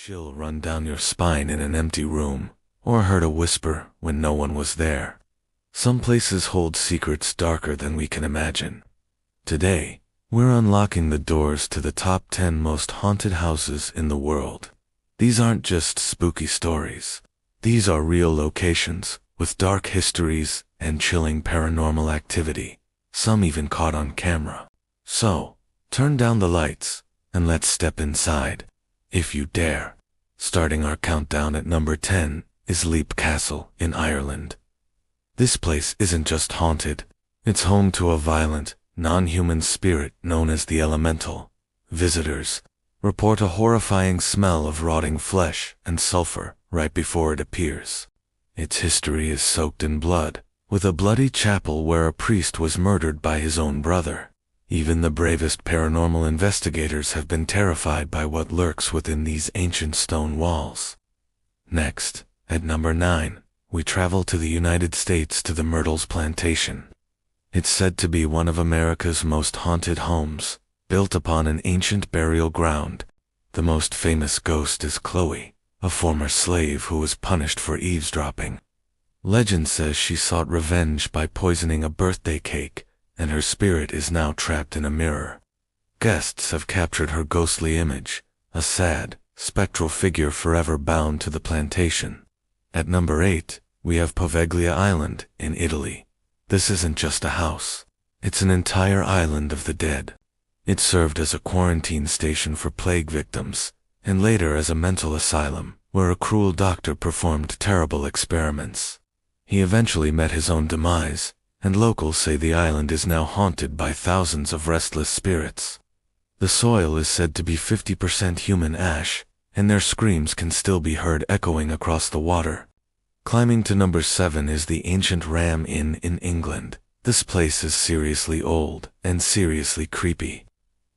chill run down your spine in an empty room, or heard a whisper when no one was there. Some places hold secrets darker than we can imagine. Today, we're unlocking the doors to the top 10 most haunted houses in the world. These aren't just spooky stories. These are real locations with dark histories and chilling paranormal activity, some even caught on camera. So, turn down the lights and let's step inside, if you dare. Starting our countdown at number 10 is Leap Castle in Ireland. This place isn't just haunted, it's home to a violent, non-human spirit known as the Elemental. Visitors report a horrifying smell of rotting flesh and sulfur right before it appears. Its history is soaked in blood, with a bloody chapel where a priest was murdered by his own brother. Even the bravest paranormal investigators have been terrified by what lurks within these ancient stone walls. Next, at number 9, we travel to the United States to the Myrtles Plantation. It's said to be one of America's most haunted homes, built upon an ancient burial ground. The most famous ghost is Chloe, a former slave who was punished for eavesdropping. Legend says she sought revenge by poisoning a birthday cake, and her spirit is now trapped in a mirror. Guests have captured her ghostly image, a sad, spectral figure forever bound to the plantation. At number 8, we have Poveglia Island in Italy. This isn't just a house. It's an entire island of the dead. It served as a quarantine station for plague victims, and later as a mental asylum, where a cruel doctor performed terrible experiments. He eventually met his own demise, and locals say the island is now haunted by thousands of restless spirits. The soil is said to be 50% human ash, and their screams can still be heard echoing across the water. Climbing to number 7 is the ancient Ram Inn in England. This place is seriously old and seriously creepy.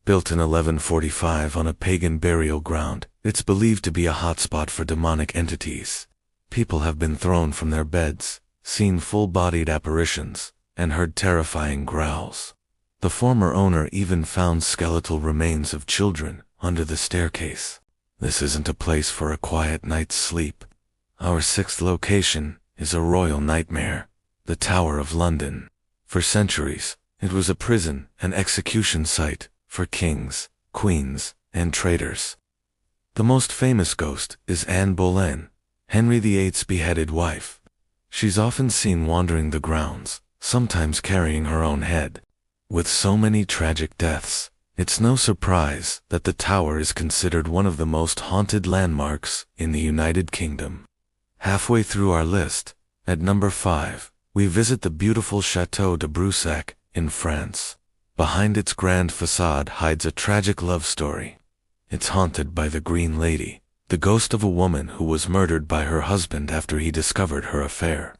Built in 1145 on a pagan burial ground, it's believed to be a hotspot for demonic entities. People have been thrown from their beds, seen full-bodied apparitions, and heard terrifying growls. The former owner even found skeletal remains of children under the staircase. This isn't a place for a quiet night's sleep. Our 6th location is a royal nightmare, the Tower of London. For centuries, it was a prison and execution site for kings, queens, and traitors. The most famous ghost is Anne Boleyn, Henry VIII's beheaded wife. She's often seen wandering the grounds, sometimes carrying her own head. With so many tragic deaths, it's no surprise that the tower is considered one of the most haunted landmarks in the United Kingdom. Halfway through our list, at number 5, we visit the beautiful Château de Broussac in France. Behind its grand facade hides a tragic love story. It's haunted by the Green Lady, the ghost of a woman who was murdered by her husband after he discovered her affair.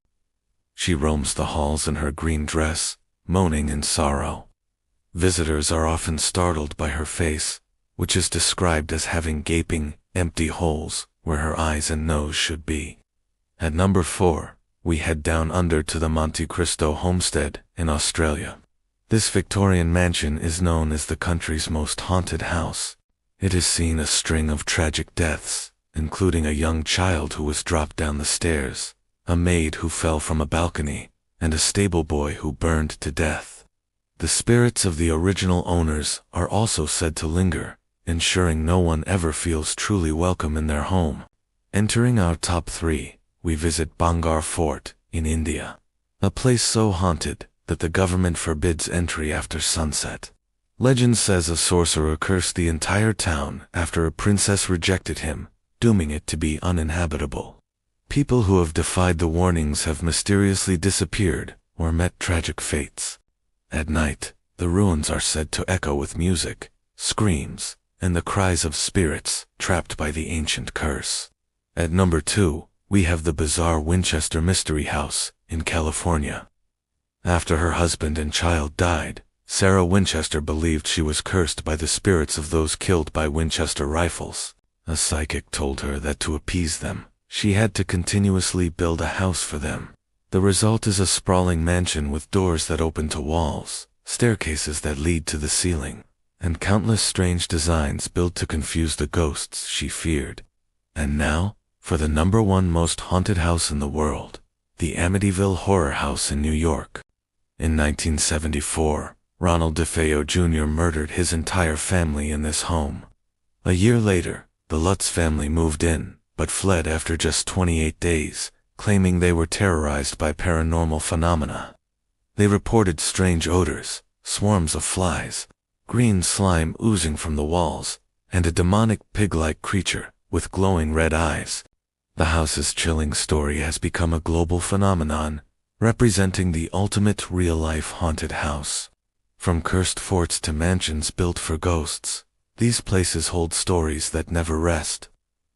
She roams the halls in her green dress, moaning in sorrow. Visitors are often startled by her face, which is described as having gaping, empty holes where her eyes and nose should be. At number 4, we head down under to the Monte Cristo homestead in Australia. This Victorian mansion is known as the country's most haunted house. It has seen a string of tragic deaths, including a young child who was dropped down the stairs, a maid who fell from a balcony, and a stable boy who burned to death. The spirits of the original owners are also said to linger, ensuring no one ever feels truly welcome in their home. Entering our top 3, we visit Bhangarh Fort in India, a place so haunted that the government forbids entry after sunset. Legend says a sorcerer cursed the entire town after a princess rejected him, dooming it to be uninhabitable. People who have defied the warnings have mysteriously disappeared or met tragic fates. At night, the ruins are said to echo with music, screams, and the cries of spirits trapped by the ancient curse. At number 2, we have the bizarre Winchester Mystery House in California. After her husband and child died, Sarah Winchester believed she was cursed by the spirits of those killed by Winchester rifles. A psychic told her that to appease them, she had to continuously build a house for them. The result is a sprawling mansion with doors that open to walls, staircases that lead to the ceiling, and countless strange designs built to confuse the ghosts she feared. And now, for the #1 most haunted house in the world, the Amityville Horror House in New York. In 1974, Ronald DeFeo Jr. murdered his entire family in this home. A year later, the Lutz family moved in, but fled after just 28 days, claiming they were terrorized by paranormal phenomena. They reported strange odors, swarms of flies, green slime oozing from the walls, and a demonic pig-like creature with glowing red eyes. The house's chilling story has become a global phenomenon, representing the ultimate real-life haunted house. From cursed forts to mansions built for ghosts, these places hold stories that never rest.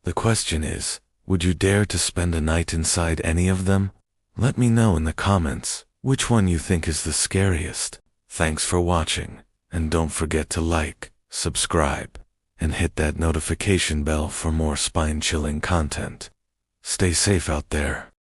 The question is, would you dare to spend a night inside any of them? Let me know in the comments which one you think is the scariest. Thanks for watching, and don't forget to like, subscribe, and hit that notification bell for more spine-chilling content. Stay safe out there.